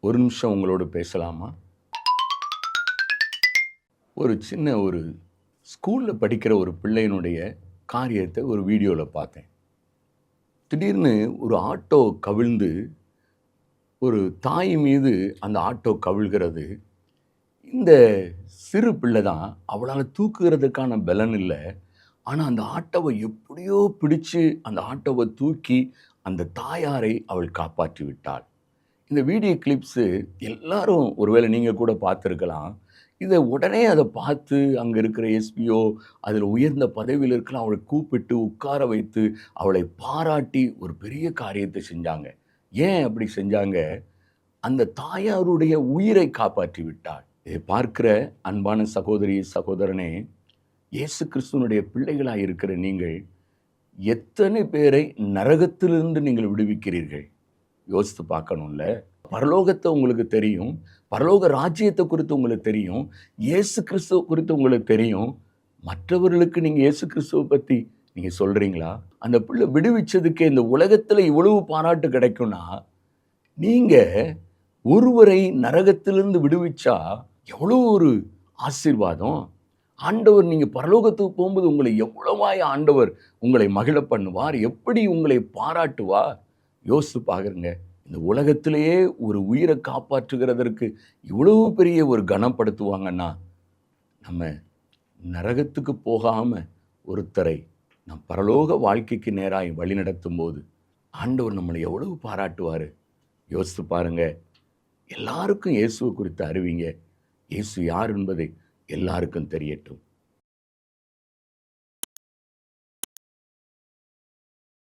ஒரு நிமிஷம் உங்களோட பேசலாமா? ஒரு ஸ்கூலில் படிக்கிற ஒரு பிள்ளையினுடைய காரியத்தை ஒரு வீடியோவில் பார்த்தேன். திடீர்னு ஒரு ஆட்டோ கவிழ்ந்து ஒரு தாய் மீது அந்த ஆட்டோ கவிழ்கிறது. இந்த சிறு பிள்ளை தான், அவளால் தூக்குகிறதுக்கான பலன் இல்லை. ஆனால் அந்த ஆட்டோவை எப்படியோ பிடிச்சு அந்த ஆட்டோவை தூக்கி அந்த தாயாரை அவள் காப்பாற்றி விட்டாள். இந்த வீடியோ கிளிப்ஸு எல்லாரும் ஒருவேளை நீங்கள் கூட பார்த்துருக்கலாம். இதை உடனே அதை பார்த்து அங்கே இருக்கிற எஸ்பியோ அதில் உயர்ந்த பதவியில் இருக்கலாம் அவளை கூப்பிட்டு உட்கார வைத்து அவளை பாராட்டி ஒரு பெரிய காரியத்தை செஞ்சாங்க. ஏன் அப்படி செஞ்சாங்க? அந்த தாயாருடைய உயிரை காப்பாற்றி விட்டாள். இதை பார்க்கிற அன்பான சகோதரி சகோதரனே, இயேசு கிறிஸ்துவனுடைய பிள்ளைகளாக இருக்கிற நீங்கள் எத்தனை பேரை நரகத்திலிருந்து நீங்கள் விடுவிக்கிறீர்கள்? யோசித்து பார்க்கணும்ல. பரலோகத்தை உங்களுக்கு தெரியும், பரலோக ராஜ்யத்தை குறித்து உங்களுக்கு தெரியும், இயேசு கிறிஸ்துவ குறித்து உங்களுக்கு தெரியும். மற்றவர்களுக்கு நீங்கள் இயேசு கிறிஸ்துவை பற்றி நீங்கள் சொல்கிறீங்களா? அந்த பிள்ளை விடுவிச்சதுக்கே இந்த உலகத்தில் இவ்வளவு பாராட்டு கிடைக்கும்னா, நீங்கள் ஒருவரை நரகத்திலிருந்து விடுவிச்சா எவ்வளோ ஒரு ஆசீர்வாதம். ஆண்டவர் நீங்கள் பரலோகத்துக்கு போகும்போது உங்களை எவ்வளவாய் ஆண்டவர் உங்களை மகிழ பண்ணுவார், எப்படி உங்களை பாராட்டுவார். யோசித்து பார்க்குறங்க. இந்த உலகத்திலேயே ஒரு உயிரை காப்பாற்றுகிறதற்கு இவ்வளவு பெரிய ஒரு கனப்படுத்துவாங்கன்னா, நம்ம நரகத்துக்கு போகாமல் ஒருத்தரை நம் பரலோக வாழ்க்கைக்கு நேராக வழி நடத்தும் போது ஆண்டவர் நம்மளை எவ்வளவு பாராட்டுவார். யோசித்து பாருங்க. எல்லாருக்கும் இயேசுவை குறித்து அறிவிங்க. இயேசு யார் என்பதை எல்லாருக்கும் தெரியட்டும்.